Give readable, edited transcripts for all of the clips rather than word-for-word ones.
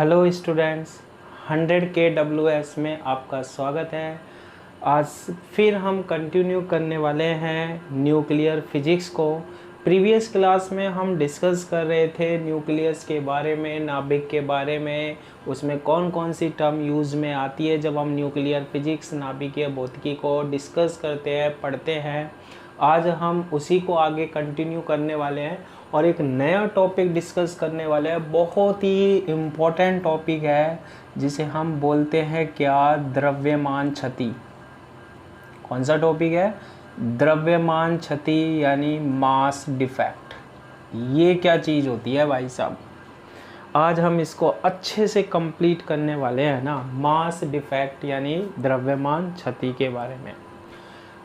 Hello students, 100 KWS में आपका स्वागत है। आज फिर हम कंटिन्यू करने वाले हैं न्यूक्लियर फिजिक्स को। प्रीवियस क्लास में हम डिस्कस कर रहे थे न्यूक्लियस के बारे में, नाभिक के बारे में, उसमें कौन कौन सी टर्म यूज़ में आती है जब हम न्यूक्लियर फिजिक्स, नाभिकीय भौतिकी को डिस्कस करते हैं, पढ़ते हैं। आज हम उसी को आगे कंटिन्यू करने वाले हैं और एक नया टॉपिक डिस्कस करने वाले हैं। बहुत ही इम्पोर्टेंट टॉपिक है जिसे हम बोलते हैं क्या, द्रव्यमान क्षति। कौन सा टॉपिक है? द्रव्यमान क्षति यानी मास डिफेक्ट। ये क्या चीज़ होती है भाई साहब? आज हम इसको अच्छे से कंप्लीट करने वाले हैं ना, मास डिफेक्ट यानी द्रव्यमान क्षति के बारे में।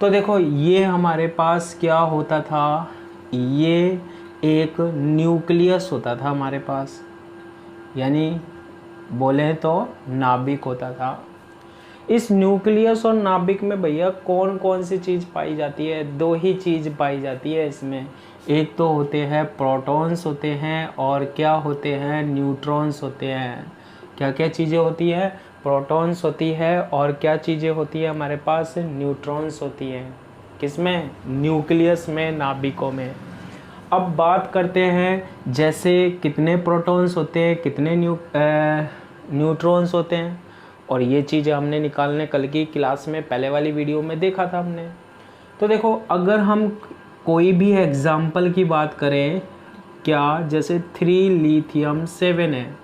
तो देखो, ये हमारे पास क्या होता था, ये एक न्यूक्लियस होता था हमारे पास, यानी बोले तो नाभिक होता था। इस न्यूक्लियस और नाभिक में भैया कौन कौन सी चीज़ पाई जाती है? दो ही चीज़ पाई जाती है इसमें। एक तो होते हैं प्रोटॉन्स होते हैं और क्या होते हैं, न्यूट्रॉन्स होते हैं। क्या क्या चीज़ें होती है? प्रोटॉन्स होती है और क्या चीज़ें होती है हमारे पास? न्यूट्रॉन्स होती हैं। किसमें? न्यूक्लियस में, नाभिकों में। अब बात करते हैं जैसे कितने प्रोटॉन्स होते हैं, कितने न्यूट्रॉन्स होते हैं, और ये चीज़ें हमने निकालने कल की क्लास में पहले वाली वीडियो में देखा था हमने। तो देखो, अगर हम कोई भी एग्जाम्पल की बात करें, क्या जैसे 3 लिथियम 7 है,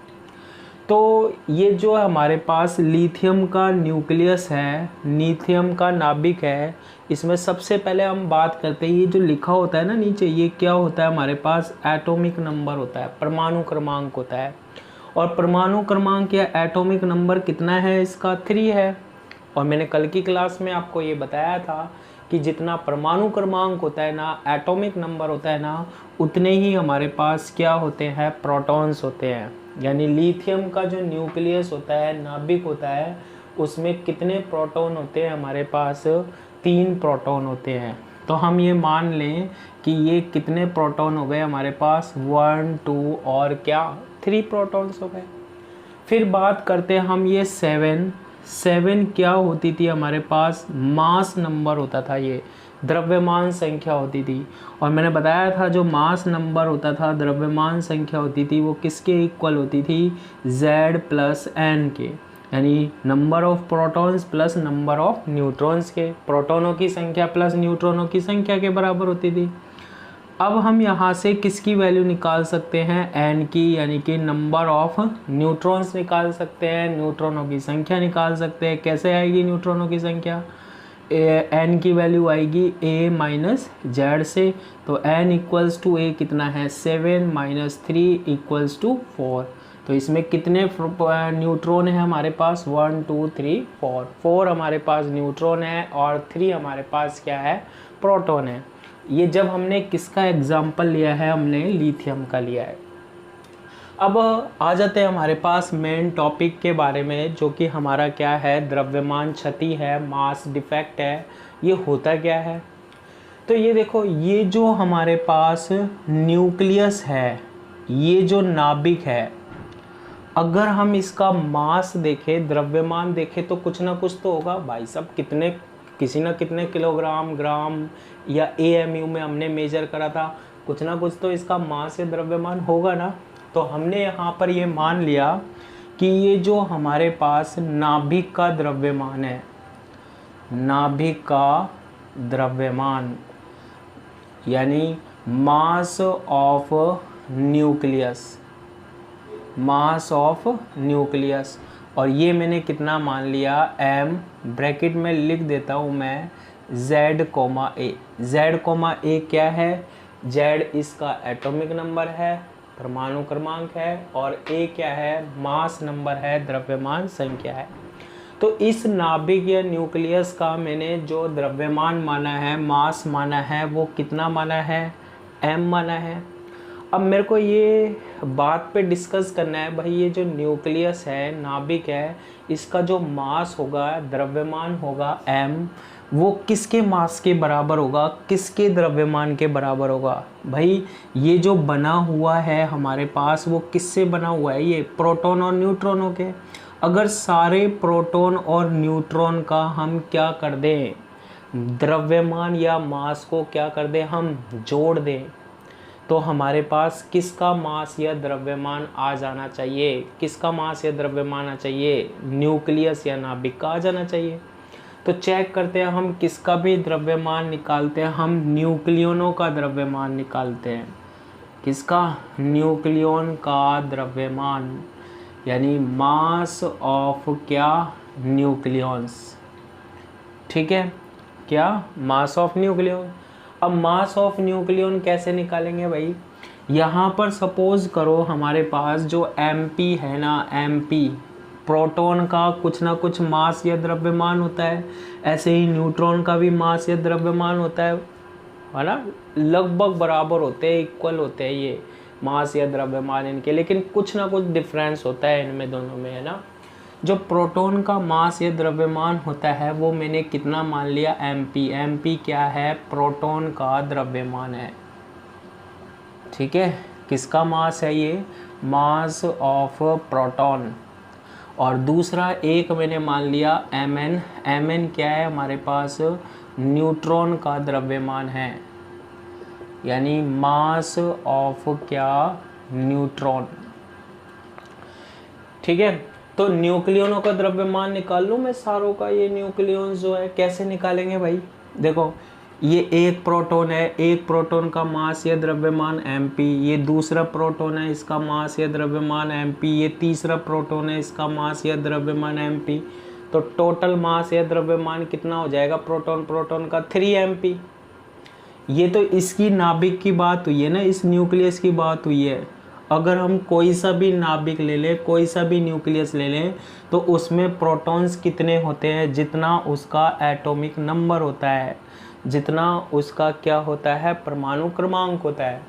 तो ये जो हमारे पास लिथियम का न्यूक्लियस है, लिथियम का नाभिक है, इसमें सबसे पहले हम बात करते हैं, ये जो लिखा होता है ना नीचे, ये क्या होता है हमारे पास? एटॉमिक नंबर होता है, परमाणु क्रमांक होता है। और परमाणु क्रमांक या एटॉमिक नंबर कितना है इसका? 3 है। और मैंने कल की क्लास में आपको ये बताया था कि जितना परमाणु क्रमांक होता है ना, एटॉमिक नंबर होता है ना, उतने ही हमारे पास क्या होते हैं? प्रोटॉन्स होते हैं। यानी लिथियम का जो न्यूक्लियस होता है, नाभिक होता है, उसमें कितने प्रोटॉन होते हैं हमारे पास? 3 प्रोटॉन होते हैं। तो हम ये मान लें कि ये कितने प्रोटॉन हो गए हमारे पास? 1 2 और क्या, 3 प्रोटॉन्स हो गए। फिर बात करते हैं हम ये 7 क्या होती थी हमारे पास? मास नंबर होता था, ये द्रव्यमान संख्या होती थी। और मैंने बताया था जो मास नंबर होता था, द्रव्यमान संख्या होती थी, वो किसके इक्वल होती थी? Z प्लस n के, यानी number of protons plus number of neutrons के। प्रोटॉनों की संख्या प्लस न्यूट्रॉनों की संख्या के बराबर होती थी। अब हम यहाँ से किसकी वैल्यू निकाल सकते हैं? n की, यानी कि नंबर ऑफ न्यूट्रॉन्स निकाल सकते हैं, न्यूट्रॉनों की संख्या निकाल सकते हैं। कैसे आएगी न्यूट्रॉनों की संख्या? n की वैल्यू आएगी a माइनस जेड से। तो n इक्वल्स टू a कितना है? 7 माइनस 3 इक्वल्स टू 4। तो इसमें कितने न्यूट्रॉन है हमारे पास? 1 2 3 4। 4 हमारे पास न्यूट्रॉन है और 3 हमारे पास क्या है? प्रोटॉन है। ये जब हमने किसका एग्जाम्पल लिया है? हमने लिथियम का लिया है। अब आ जाते हैं हमारे पास मेन टॉपिक के बारे में, जो कि हमारा क्या है? द्रव्यमान क्षति है, मास डिफेक्ट है। ये होता क्या है? तो ये देखो, ये जो हमारे पास न्यूक्लियस है, ये जो नाभिक है, अगर हम इसका मास देखें, द्रव्यमान देखें, तो कुछ ना कुछ तो होगा भाई साहब। किसी ना कितने किलोग्राम, ग्राम या AMU में हमने मेजर करा था, कुछ ना कुछ तो इसका मास या द्रव्यमान होगा ना। तो हमने यहाँ पर ये मान लिया कि ये जो हमारे पास नाभिक का द्रव्यमान है, नाभिक का द्रव्यमान यानी mass of nucleus, mass of nucleus, और ये मैंने कितना मान लिया? m, ब्रैकेट में लिख देता हूँ मैं, Z, A। Z, A क्या है? Z इसका एटॉमिक नंबर है, परमाणु क्रमांक है, और A क्या है? मास नंबर है, द्रव्यमान संख्या है। तो इस नाभिक या न्यूक्लियस का मैंने जो द्रव्यमान माना है, मास माना है, वो कितना माना है? m माना है। अब मेरे को ये बात पे डिस्कस करना है भाई, ये जो न्यूक्लियस है, नाभिक है, इसका जो मास होगा, द्रव्यमान होगा m, वो किसके मास के बराबर होगा, किसके द्रव्यमान के बराबर होगा। भाई ये जो बना हुआ है हमारे पास वो किससे बना हुआ है, ये प्रोटॉन और न्यूट्रॉनों के। अगर सारे प्रोटॉन और न्यूट्रॉन का हम क्या कर दें, द्रव्यमान या मास को क्या कर दें, हम जोड़ दें, तो हमारे पास किसका मास या द्रव्यमान आ जाना चाहिए, किसका मास या द्रव्यमान आना चाहिए, न्यूक्लियस या नाभिक का आ जाना चाहिए। तो चेक करते हैं हम किसका भी द्रव्यमान निकालते हैं, हम न्यूक्लियनों का द्रव्यमान निकालते हैं। किसका, न्यूक्लियन का द्रव्यमान, यानी मास ऑफ क्या, न्यूक्लियंस। ठीक है, क्या, मास ऑफ न्यूक्लियन। अब मास ऑफ न्यूक्लियन कैसे निकालेंगे भाई, यहाँ पर सपोज करो हमारे पास जो एमपी है ना, एमपी प्रोटॉन का कुछ ना कुछ मास या द्रव्यमान होता है, ऐसे ही न्यूट्रॉन का भी मास या द्रव्यमान होता है ना, लगभग बराबर होते हैं, इक्वल होते हैं ये मास या द्रव्यमान इनके, लेकिन कुछ ना कुछ डिफरेंस होता है इनमें दोनों में, है ना। जो प्रोटॉन का मास या द्रव्यमान होता है वो मैंने कितना मान लिया, एमपी। एमपी क्या है, प्रोटॉन का द्रव्यमान है। ठीक है, किसका मास है ये, मास ऑफ प्रोटॉन। और दूसरा एक मैंने मान लिया एमएन। एमएन क्या है हमारे पास, न्यूट्रॉन का द्रव्यमान है, यानी मास ऑफ क्या, न्यूट्रॉन। ठीक है, तो न्यूक्लियनों का द्रव्यमान निकाल लूँ मैं सारों का। ये न्यूक्लियन जो है कैसे निकालेंगे भाई, देखो ये एक प्रोटॉन है, एक प्रोटॉन का मास या द्रव्यमान mp, ये दूसरा प्रोटॉन है इसका मास या द्रव्यमान mp, ये तीसरा प्रोटॉन है इसका मास या द्रव्यमान mp। तो टोटल मास या द्रव्यमान कितना हो जाएगा प्रोटॉन प्रोटॉन का, 3mp। ये तो इसकी नाभिक की बात हुई है ना, इस न्यूक्लियस की बात हुई है। अगर हम कोई सा भी नाभिक ले लें, कोई सा भी न्यूक्लियस ले लें, तो उसमें प्रोटॉन्स कितने होते हैं, जितना उसका एटॉमिक नंबर होता है, जितना उसका क्या होता है, परमाणु क्रमांक होता है।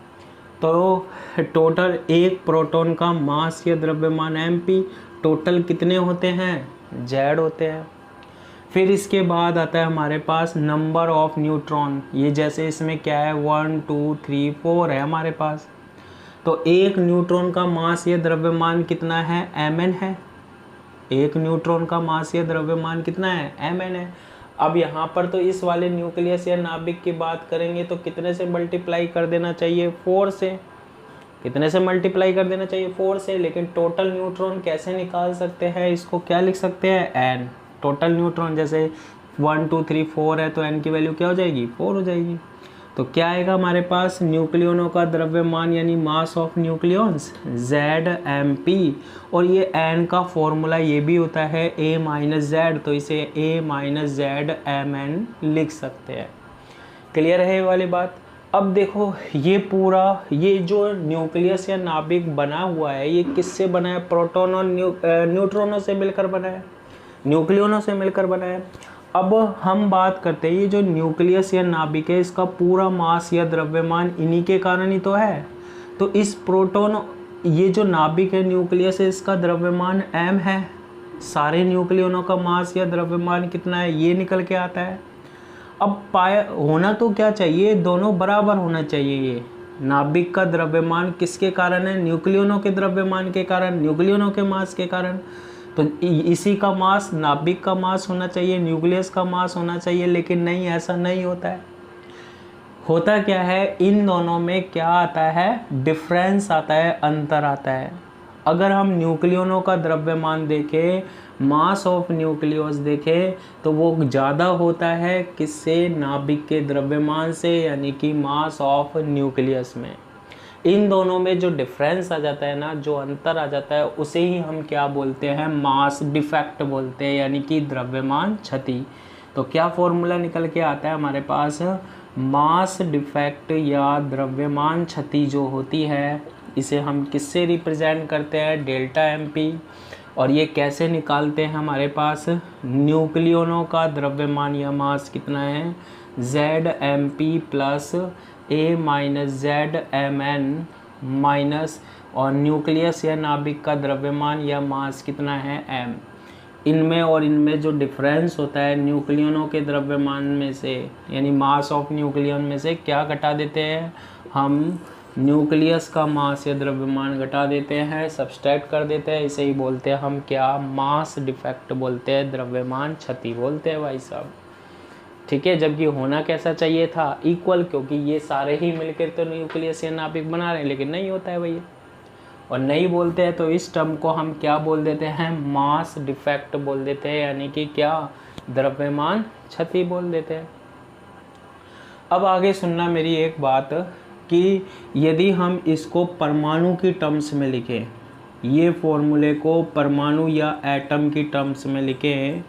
तो टोटल एक प्रोटॉन का मास या द्रव्यमान mp, टोटल कितने होते हैं, z होते हैं। फिर इसके बाद आता है हमारे पास नंबर ऑफ न्यूट्रॉन। ये जैसे इसमें क्या है, 1 2 3 4 है हमारे पास। तो एक न्यूट्रॉन का मास या द्रव्यमान कितना है, mn है। एक न्यूट्रॉन का मास या द्रव्यमान कितना है, mn है। अब यहाँ पर तो इस वाले न्यूक्लियस या नाभिक की बात करेंगे तो कितने से मल्टीप्लाई कर देना चाहिए, 4 से। कितने से मल्टीप्लाई कर देना चाहिए, 4 से। लेकिन टोटल न्यूट्रॉन कैसे निकाल सकते हैं, इसको क्या लिख सकते हैं, n। टोटल न्यूट्रॉन जैसे 1 2 3 4 है तो n की वैल्यू क्या हो जाएगी, 4 हो जाएगी। तो क्या आएगा हमारे पास, न्यूक्लियनों का द्रव्यमान यानी मास ऑफ न्यूक्लियंस ZMP। और ये n का फॉर्मूला ये भी होता है A माइनस Z, तो इसे A माइनस ZMN लिख सकते हैं। क्लियर है ये वाली बात। अब देखो ये पूरा, ये जो न्यूक्लियस या नाभिक बना हुआ है ये किससे बना है, प्रोटॉन और न्यूट्रॉनों से मिलकर बना है, न्यूक्लियनों से मिलकर बना है। अब हम बात करते हैं ये जो न्यूक्लियस या नाभिक है इसका पूरा मास या द्रव्यमान इन्हीं के कारण ही तो है। तो इस प्रोटॉन, ये जो नाभिक है न्यूक्लियस है, इसका द्रव्यमान m है। सारे न्यूक्लियनों का मास या द्रव्यमान कितना है ये निकल के आता है। अब पाया होना तो क्या चाहिए, दोनों बराबर होना चाहिए। ये नाभिक का द्रव्यमान किसके कारण है, न्यूक्लियनों के द्रव्यमान के कारण, न्यूक्लियनों के मास के कारण। तो इसी का मास नाभिक का मास होना चाहिए, न्यूक्लियस का मास होना चाहिए, लेकिन नहीं, ऐसा नहीं होता है। होता क्या है, इन दोनों में क्या आता है, डिफरेंस आता है, अंतर आता है। अगर हम न्यूक्लियनों का द्रव्यमान देखें, मास ऑफ न्यूक्लियस देखें, तो वो ज़्यादा होता है किससे, नाभिक के द्रव्यमान से, यानी कि मास ऑफ न्यूक्लियस में। इन दोनों में जो डिफरेंस आ जाता है ना, जो अंतर आ जाता है, उसे ही हम क्या बोलते हैं, मास डिफेक्ट बोलते हैं, यानी कि द्रव्यमान क्षति। तो क्या फॉर्मूला निकल के आता है हमारे पास, मास डिफेक्ट या द्रव्यमान क्षति जो होती है इसे हम किससे रिप्रेजेंट करते हैं, डेल्टा mp। और ये कैसे निकालते हैं, हमारे पास न्यूक्लियनों का द्रव्यमान या मास कितना है, ZMP plus A minus ZMN minus, और न्यूक्लियस या नाभिक का द्रव्यमान या मास कितना है, m। इनमें और इनमें जो डिफरेंस होता है न्यूक्लियनों के द्रव्यमान में से, यानी मास ऑफ न्यूक्लियन में से क्या घटा देते हैं हम, न्यूक्लियस का मास या द्रव्यमान घटा देते हैं, सब्सट्रैक्ट कर देते हैं। इसे ही बोलते हैं हम क्या, मास डिफेक्ट बोलते हैं, द्रव्यमान क्षति बोलते हैं भाई साहब। ठीक है, जबकि होना कैसा चाहिए था, इक्वल, क्योंकि ये सारे ही मिलकर तो न्यूक्लियस या नाभिक बना रहे हैं, लेकिन नहीं होता है भैया। और नहीं बोलते हैं तो इस टर्म को हम क्या बोल देते हैं, मास डिफेक्ट बोल देते हैं, यानी कि क्या, द्रव्यमान क्षति बोल देते हैं। अब आगे सुनना मेरी एक बात, कि यदि हम इसको परमाणु की टर्म्स में लिखें, ये फॉर्मूले को परमाणु या एटम की टर्म्स में लिखें,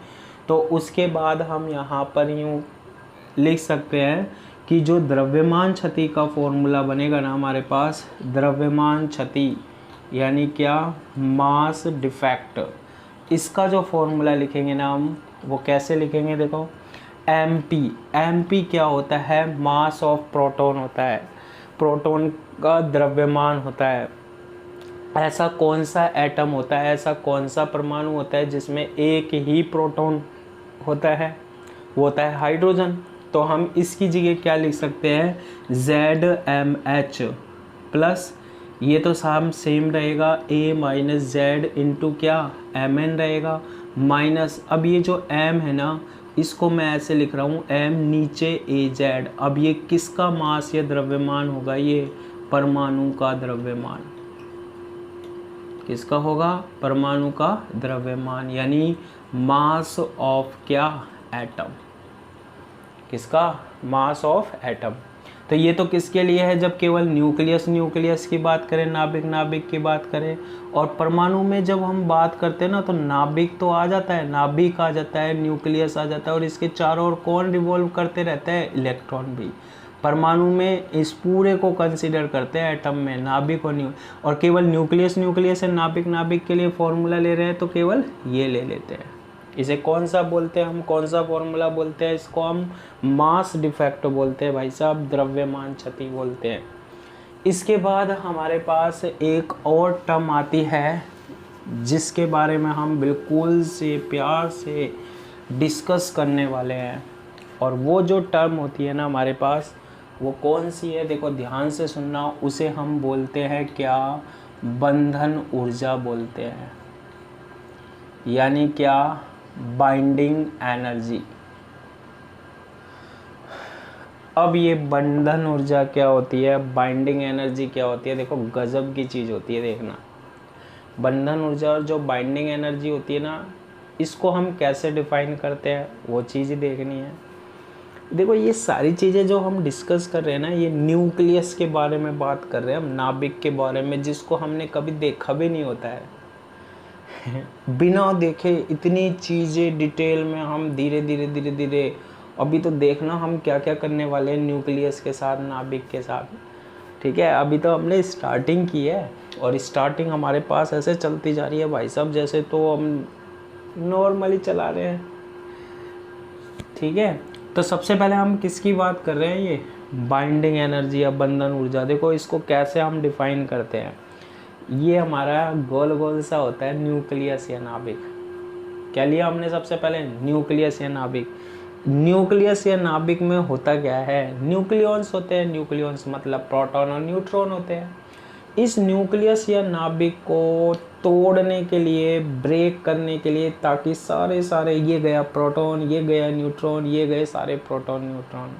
तो उसके बाद हम यहाँ पर यूँ लिख सकते हैं कि जो द्रव्यमान क्षति का फॉर्मूला बनेगा ना हमारे पास, द्रव्यमान क्षति यानी क्या, मास डिफेक्ट, इसका जो फॉर्मूला लिखेंगे ना हम, वो कैसे लिखेंगे, देखो MP क्या होता है, मास ऑफ प्रोटॉन होता है, प्रोटॉन का द्रव्यमान होता है। ऐसा कौन सा एटम होता है, ऐसा कौन सा परमाणु होता है जिसमें एक ही प्रोटॉन होता है, वो होता है हाइड्रोजन। तो हम इसकी जगह क्या लिख सकते हैं, ZMH प्लस, ये तो सेम रहेगा, A माइनस Z इंटू क्या, Mn रहेगा, माइनस, अब ये जो M है ना, इसको मैं ऐसे लिख रहा हूँ, M नीचे AZ। अब ये किसका मास या द्रव्यमान होगा, ये परमाणु का द्रव्यमान। किसका होगा, परमाणु का द्रव्यमान, यानी मास ऑफ क्या, एटम। किसका, मास ऑफ एटम। तो ये तो किसके लिए है, जब केवल न्यूक्लियस की बात करें, नाभिक की बात करें। और परमाणु में जब हम बात करते हैं ना, तो नाभिक तो आ जाता है, नाभिक आ जाता है, न्यूक्लियस आ जाता है, और इसके चारों ओर कौन रिवॉल्व करते रहता है, इलेक्ट्रॉन भी। परमाणु में इस पूरे को कंसीडर करते हैं एटम में, नाभिक और केवल न्यूक्लियस है, नाभिक के लिए फॉर्मूला ले रहे हैं तो केवल ये ले लेते हैं। इसे कौन सा बोलते हैं हम, कौन सा फॉर्मूला बोलते हैं, इसको हम मास डिफेक्ट बोलते हैं भाई साहब, द्रव्यमान क्षति बोलते हैं। इसके बाद हमारे पास एक और टर्म आती है जिसके बारे में हम बिल्कुल से प्यार से डिस्कस करने वाले हैं, और वो जो टर्म होती है ना हमारे पास, वो कौन सी है, देखो ध्यान से सुनना। उसे हम बोलते हैं क्या, बंधन ऊर्जा बोलते हैं, यानी क्या, बाइंडिंग एनर्जी। अब ये बंधन ऊर्जा क्या होती है, बाइंडिंग एनर्जी क्या होती है, देखो गजब की चीज़ होती है, देखना। बंधन ऊर्जा और जो बाइंडिंग एनर्जी होती है ना, इसको हम कैसे डिफाइन करते हैं, वो चीज़ देखनी है। देखो ये सारी चीज़ें जो हम डिस्कस कर रहे हैं ना, ये न्यूक्लियस के बारे में बात कर रहे हैं हम, नाभिक के बारे में, जिसको हमने कभी देखा भी नहीं होता है। बिना देखे इतनी चीज़ें डिटेल में हम धीरे धीरे अभी तो देखना हम क्या क्या करने वाले हैं न्यूक्लियस के साथ, नाभिक के साथ। ठीक है, अभी तो हमने स्टार्टिंग की है, और स्टार्टिंग हमारे पास ऐसे चलती जा रही है भाई साहब, जैसे तो हम नॉर्मली चला रहे हैं। ठीक है, तो सबसे पहले हम किसकी बात कर रहे हैं, ये बाइंडिंग एनर्जी या बंधन ऊर्जा। देखो इसको कैसे हम डिफाइन करते हैं, ये हमारा गोल गोल सा होता है न्यूक्लियस या नाभिक। क्या लिया हमने सबसे पहले, न्यूक्लियस या नाभिक। न्यूक्लियस या नाभिक में होता क्या है, न्यूक्लियॉन्स होते हैं, न्यूक्लियॉन्स मतलब प्रोटॉन और न्यूट्रॉन होते हैं। इस न्यूक्लियस या नाभिक को तोड़ने के लिए, ब्रेक करने के लिए, ताकि सारे ये गया प्रोटॉन, ये गया न्यूट्रॉन, ये गए सारे प्रोटॉन न्यूट्रॉन,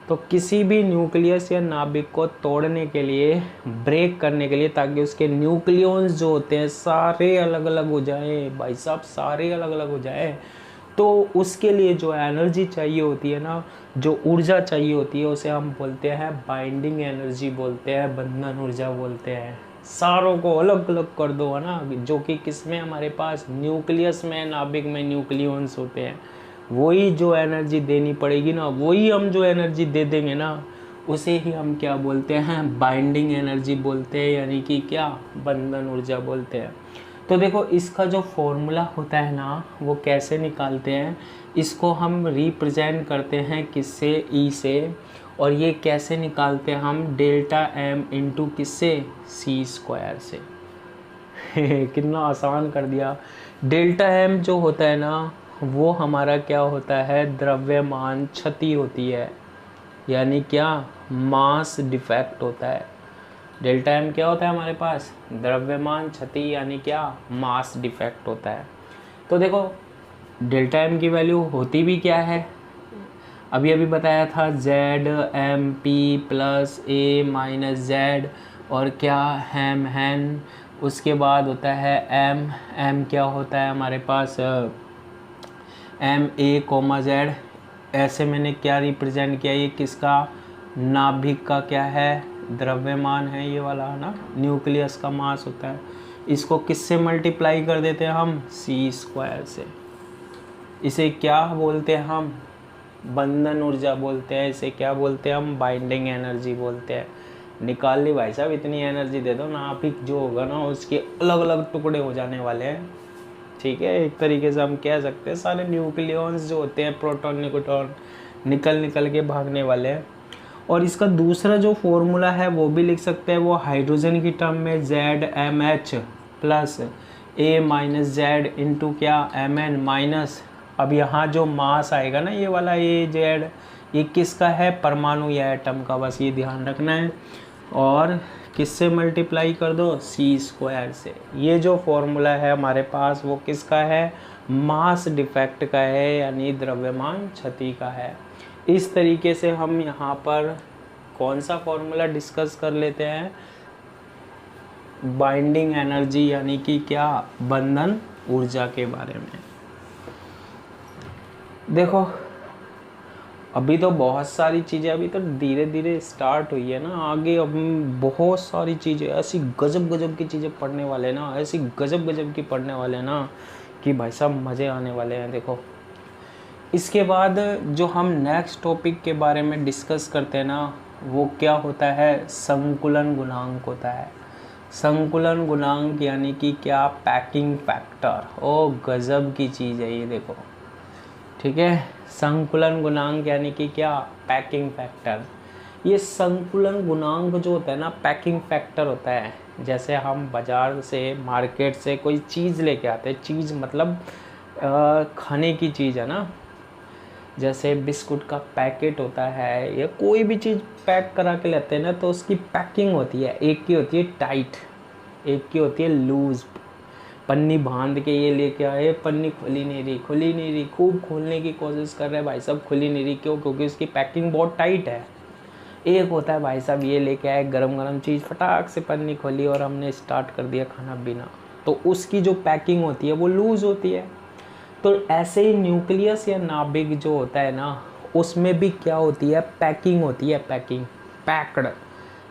तो किसी भी न्यूक्लियस या नाभिक को तोड़ने के लिए, ब्रेक करने के लिए, ताकि उसके न्यूक्लियॉन्स जो होते हैं सारे अलग अलग हो जाए भाई साहब, सारे अलग अलग हो जाए, तो उसके लिए जो एनर्जी चाहिए होती है ना, जो ऊर्जा चाहिए होती है, उसे हम बोलते हैं बाइंडिंग एनर्जी बोलते हैं, बंधन ऊर्जा बोलते हैं। सारों को अलग अलग कर दो, है ना, जो कि किसमें हमारे पास न्यूक्लियस में, नाभिक में न्यूक्लियॉन्स होते हैं, वही जो एनर्जी देनी पड़ेगी ना, वही हम जो एनर्जी दे देंगे ना, उसे ही हम क्या बोलते हैं, बाइंडिंग एनर्जी बोलते हैं, यानी कि क्या, बंधन ऊर्जा बोलते हैं। तो देखो इसका जो फॉर्मूला होता है ना, वो कैसे निकालते हैं, इसको हम रिप्रेजेंट करते हैं किससे, ई से, और ये कैसे निकालते हैं हम, डेल्टा एम इंटू किससे, सी स्क्वायर से। कितना आसान कर दिया डेल्टा एम जो होता है ना, वो हमारा क्या होता है, द्रव्यमान क्षति होती है, यानी क्या, मास डिफेक्ट होता है। डेल्टा एम क्या होता है हमारे पास, द्रव्यमान क्षति, यानी क्या, मास डिफेक्ट होता है। तो देखो डेल्टा एम की वैल्यू होती भी क्या है, अभी अभी बताया था, जेड एम पी प्लस ए माइनस जेड, और क्या, हैम हैन, उसके बाद होता है एम, एम क्या होता है हमारे पास, एम ए कोमा जेड। ऐसे मैंने क्या रिप्रेजेंट किया, ये किसका, नाभिक का क्या है, द्रव्यमान है, ये वाला है ना, न्यूक्लियस का मास होता है। इसको किससे मल्टीप्लाई कर देते हैं हम, c² से। इसे क्या बोलते हैं हम, बंधन ऊर्जा बोलते हैं। इसे क्या बोलते हैं हम, बाइंडिंग एनर्जी बोलते हैं। निकाल ली भाई साहब, इतनी एनर्जी दे दो, नाभिक जो होगा ना उसके अलग अलग टुकड़े हो जाने वाले हैं। ठीक है, एक तरीके से हम कह सकते हैं सारे न्यूक्लियॉन्स जो होते हैं, प्रोटॉन न्यूट्रॉन, निकल निकल के भागने वाले हैं। और इसका दूसरा जो फॉर्मूला है वो भी लिख सकते हैं, वो हाइड्रोजन की टर्म में ZmH plus A minus Z into क्या, Mn माइनस, अब यहाँ जो मास आएगा ना, ये वाला AZ, ये किसका है, परमाणु या एटम का, बस ये ध्यान रखना है। और किससे मल्टीप्लाई कर दो, c² से। ये जो फॉर्मूला है हमारे पास वो किसका है, मास डिफेक्ट का है, यानी द्रव्यमान क्षति का है। इस तरीके से हम यहाँ पर कौन सा फॉर्मूला डिस्कस कर लेते हैं, बाइंडिंग एनर्जी यानी कि क्या, बंधन ऊर्जा के बारे में। देखो अभी तो बहुत सारी चीज़ें, अभी तो धीरे धीरे स्टार्ट हुई है ना, आगे अब बहुत सारी चीज़ें, ऐसी गजब गजब की चीज़ें पढ़ने वाले ना, ऐसी गजब गजब की पढ़ने वाले ना कि भाई साहब मज़े आने वाले हैं। देखो इसके बाद जो हम नेक्स्ट टॉपिक के बारे में डिस्कस करते हैं ना, वो क्या होता है, संकुलन गुणांक होता है। संकुलन गुणांक यानी कि क्या, पैकिंग फैक्टर। ओ गजब की चीज़ है ये, देखो ठीक है। संकुलन गुणांक यानी कि क्या, पैकिंग फैक्टर। ये संकुलन गुणांक जो होता है ना, पैकिंग फैक्टर होता है। जैसे हम बाज़ार से, मार्केट से कोई चीज़ लेके आते हैं, चीज़ मतलब खाने की चीज़ है ना, जैसे बिस्कुट का पैकेट होता है या कोई भी चीज़ पैक करा के लेते हैं ना, तो उसकी पैकिंग होती है, एक की होती है टाइट, एक की होती है लूज। पन्नी बांध के ये लेके आए, पन्नी खुली नहीं रही, खूब खोलने की कोशिश कर रहे हैं भाई साहब, खुली नहीं रही, क्यों, क्योंकि उसकी पैकिंग बहुत टाइट है। एक होता है भाई साहब, ये लेके आए गरम गरम चीज़, फटाक से पन्नी खोली और हमने स्टार्ट कर दिया खाना पीना, तो उसकी जो पैकिंग होती है वो लूज़ होती है। तो ऐसे ही न्यूक्लियस या नाभिक जो होता है ना, उसमें भी क्या होती है, पैकिंग होती है, पैकिंग, पैक्ड।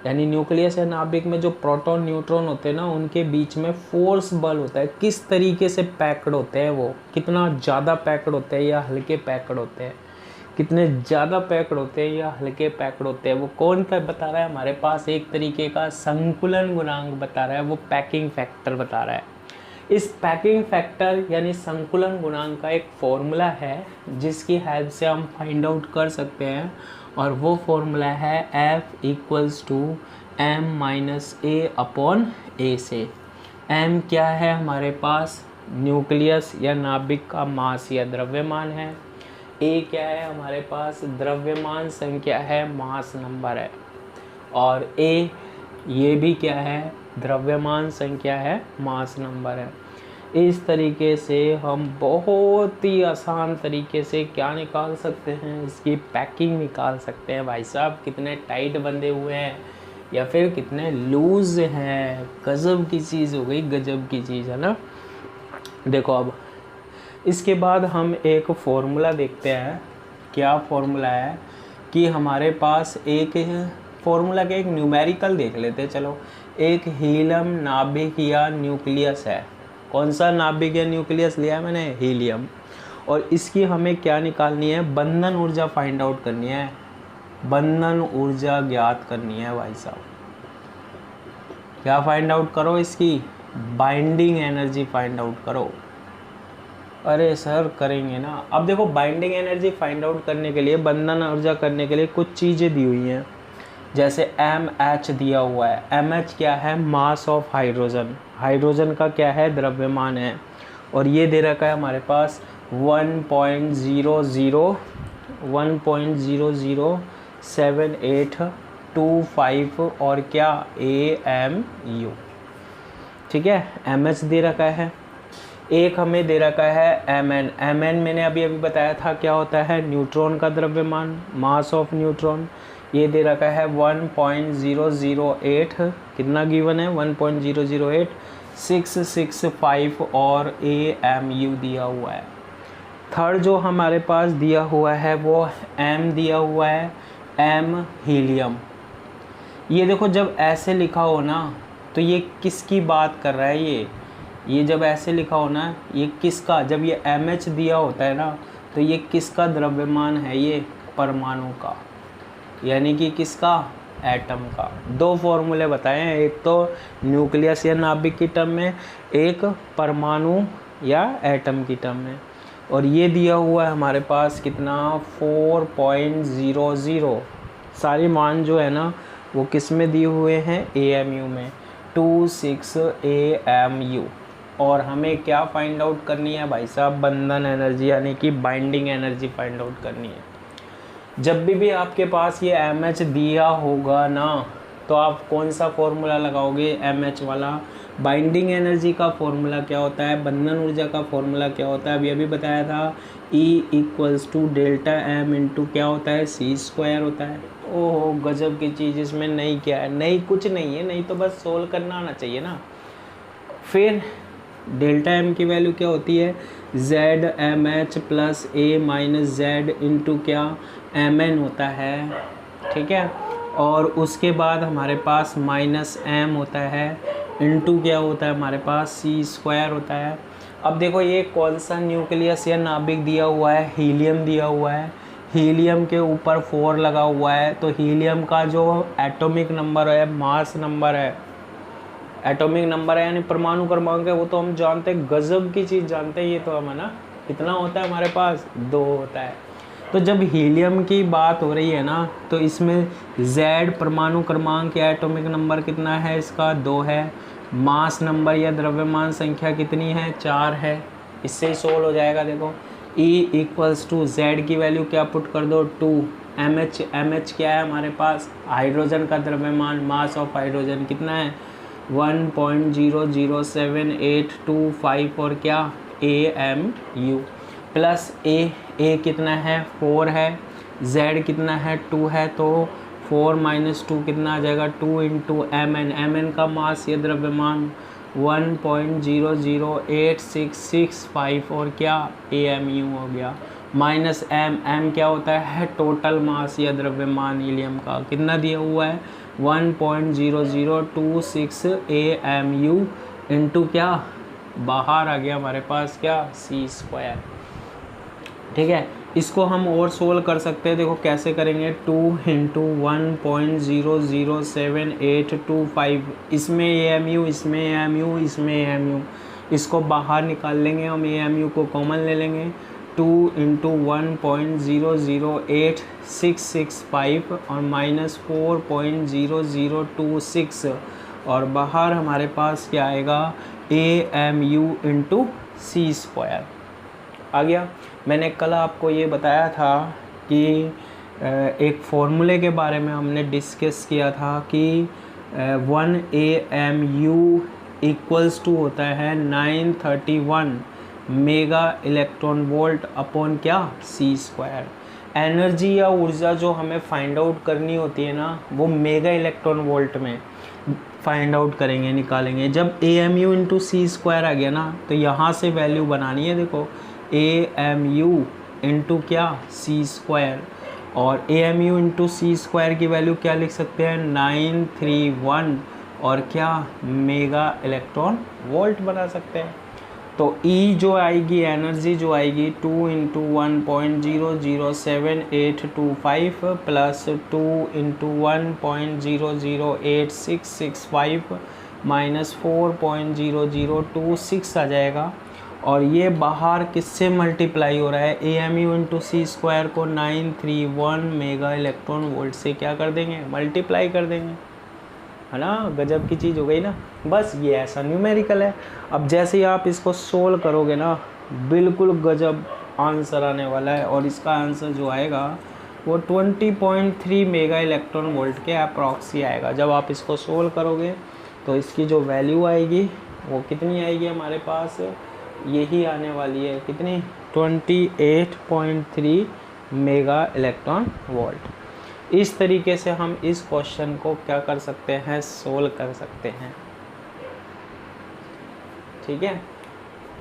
यानी न्यूक्लियस या नाभिक में जो प्रोटॉन न्यूट्रॉन होते हैं ना, उनके बीच में फोर्स बल होता है। किस तरीके से पैक्ड होते हैं वो, कितना ज़्यादा पैक्ड होते हैं या हल्के पैक्ड होते हैं, कितने ज़्यादा पैक्ड होते हैं या हल्के पैक्ड होते हैं, वो कौन का बता रहा है, हमारे पास एक तरीके का संकुलन गुणांक बता रहा है, वो पैकिंग फैक्टर बता रहा है। इस पैकिंग फैक्टर यानी संकुलन गुणांक का एक फॉर्मूला है जिसकी हेल्प से हम फाइंड आउट कर सकते हैं, और वो फॉर्मूला है F = m-a/a से। m क्या है हमारे पास, न्यूक्लियस या नाभिक का मास या द्रव्यमान है, a क्या है हमारे पास, द्रव्यमान संख्या है, मास नंबर है, और a ये भी क्या है, द्रव्यमान संख्या है, मास नंबर है। इस तरीके से हम बहुत ही आसान तरीके से क्या निकाल सकते हैं, इसकी पैकिंग निकाल सकते हैं भाई साहब, कितने टाइट बंधे हुए हैं या फिर कितने लूज हैं। गजब की चीज़ हो गई, गजब की चीज़ है ना। देखो अब इसके बाद हम एक फॉर्मूला देखते हैं। क्या फॉर्मूला है कि हमारे पास एक फॉर्मूला के एक न्यूमेरिकल देख लेते हैं। चलो, एक हीलियम नाभिक या न्यूक्लियस है। कौन सा नाभिक या न्यूक्लियस लिया है मैंने, हीलियम। और इसकी हमें क्या निकालनी है, बंधन ऊर्जा फाइंड आउट करनी है, बंधन ऊर्जा ज्ञात करनी है भाई साहब। क्या फाइंड आउट करो, इसकी बाइंडिंग एनर्जी फाइंड आउट करो। अरे सर करेंगे ना। अब देखो बाइंडिंग एनर्जी फाइंड आउट करने के लिए, बंधन ऊर्जा करने के लिए कुछ चीज़ें दी हुई हैं। जैसे MH दिया हुआ है। MH क्या है, मास ऑफ हाइड्रोजन। हाइड्रोजन का क्या है, द्रव्यमान है। और ये दे रखा है हमारे पास 1.007825 और क्या AMU, ठीक है। MH दे रखा है। एक हमें दे रखा है MN मैंने अभी बताया था क्या होता है, न्यूट्रॉन का द्रव्यमान, मास ऑफ न्यूट्रॉन। ये दे रखा है 1.008, कितना गिवन है 1.008665 और AMU दिया हुआ है। थर्ड जो हमारे पास दिया हुआ है वो M दिया हुआ है, M हीलियम। ये देखो जब ऐसे लिखा हो ना तो ये किसकी बात कर रहा है, ये जब ऐसे लिखा हो ना ये किसका, जब ये MH दिया होता है ना तो ये किसका द्रव्यमान है, ये परमाणु का, यानी कि किसका, एटम का। दो फॉर्मूले बताए हैं, एक तो न्यूक्लियस या नाभिक की टर्म में, एक परमाणु या एटम की टर्म में। और ये दिया हुआ है हमारे पास कितना 4.00, सारे मान जो है ना वो किस में दिए हुए हैं, AMU में, 26 AMU। और हमें क्या फाइंड आउट करनी है भाई साहब, बंधन एनर्जी यानी कि बाइंडिंग एनर्जी फाइंड आउट करनी है। जब भी आपके पास ये MH दिया होगा ना तो आप कौन सा फॉर्मूला लगाओगे, MH वाला। बाइंडिंग एनर्जी का फॉर्मूला क्या होता है, बंधन ऊर्जा का फॉर्मूला क्या होता है, अभी बताया था, E = ΔM इंटू क्या होता है, C² होता है। ओहो गजब की चीज़, इसमें नहीं क्या है, नहीं कुछ नहीं है, नहीं तो बस सोल्व करना आना चाहिए ना। फिर ΔM की वैल्यू क्या होती है, ZMH + A - Z इंटू क्या, MN होता है, ठीक है। और उसके बाद हमारे पास -M होता है इंटू क्या होता है हमारे पास, C² होता है। अब देखो ये कौन सा न्यूक्लियस या नाभिक दिया हुआ है, हीलियम दिया हुआ है, हीलियम के ऊपर 4 लगा हुआ है। तो हीलियम का जो एटॉमिक नंबर है, मास नंबर है, एटॉमिक नंबर है यानी परमाणु क्रमांक है, वो तो हम जानते हैं, गजब की चीज़ जानते हैं ये तो हम, है ना। कितना होता है हमारे पास, 2 होता है। तो जब हीलियम की बात हो रही है ना तो इसमें Z परमाणु क्रमांक या एटॉमिक नंबर कितना है, इसका 2 है। मास नंबर या द्रव्यमान संख्या कितनी है, 4 है। इससे ही सोल्व हो जाएगा। देखो E = Z की वैल्यू क्या पुट कर दो, 2। MH क्या है हमारे पास, हाइड्रोजन का द्रव्यमान, मास ऑफ हाइड्रोजन कितना है 1.007825 और क्या AMU प्लस A कितना है 4 है, Z कितना है 2 है, तो 4 - 2 कितना आ जाएगा 2 इंटू MN का मास या द्रव्यमान 1.008665 और क्या AMU हो गया। -M क्या होता है, टोटल मास या द्रव्यमान हीलियम का, कितना दिया हुआ है 1.0026 AMU इंटू क्या, बाहर आ गया हमारे पास क्या, C², ठीक है। इसको हम और सोल्व कर सकते हैं, देखो कैसे करेंगे, 2 इंटू 1.007825, इसमें AMU, इसमें AMU, इसमें AMU, इसको बाहर निकाल लेंगे हम, AMU को कॉमन ले लेंगे। 2 इंटू 1.008665 और -4.0026 और बाहर हमारे पास क्या आएगा AMU इंटू C² आ गया। मैंने कल आपको ये बताया था कि एक फॉर्मूले के बारे में हमने डिस्कस किया था कि 1 AMU = होता है 931 मेगा इलेक्ट्रॉन वोल्ट अपॉन क्या, C²। एनर्जी या ऊर्जा जो हमें फाइंड आउट करनी होती है ना वो मेगा इलेक्ट्रॉन वोल्ट में फाइंड आउट करेंगे, निकालेंगे। जब AMU इंटू C² आ गया ना तो यहाँ से वैल्यू बनानी है, देखो AMU इंटू क्या, C², और AMU इंटू C² की वैल्यू क्या लिख सकते हैं 931 और क्या मेगा इलेक्ट्रॉन वोल्ट बना सकते हैं। तो E जो आएगी, एनर्जी जो आएगी 2 इंटू 1.007825 प्लस 2 इंटू 1.008665 माइनस 4.0026 आ जाएगा। और ये बाहर किससे मल्टीप्लाई हो रहा है, AMU इंटू C² को 931 मेगा इलेक्ट्रॉन वोल्ट से क्या कर देंगे, मल्टीप्लाई कर देंगे। है ना, गजब की चीज़ हो गई ना। बस ये ऐसा न्यूमेरिकल है। अब जैसे ही आप इसको सोल्व करोगे ना, बिल्कुल गजब आंसर आने वाला है। और इसका आंसर जो आएगा वो 20.3 मेगा इलेक्ट्रॉन वोल्ट के अप्रॉक्स ही आएगा। जब आप इसको सोल्व करोगे तो इसकी जो वैल्यू आएगी वो कितनी आएगी हमारे पास, यही आने वाली है, कितनी, 28.3 मेगा इलेक्ट्रॉन वोल्ट। इस तरीके से हम इस क्वेश्चन को क्या कर सकते हैं, सोल्व कर सकते हैं। ठीक है,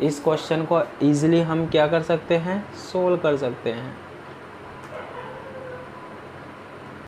इस क्वेश्चन को इजीली हम क्या कर सकते हैं, सोल्व कर सकते हैं।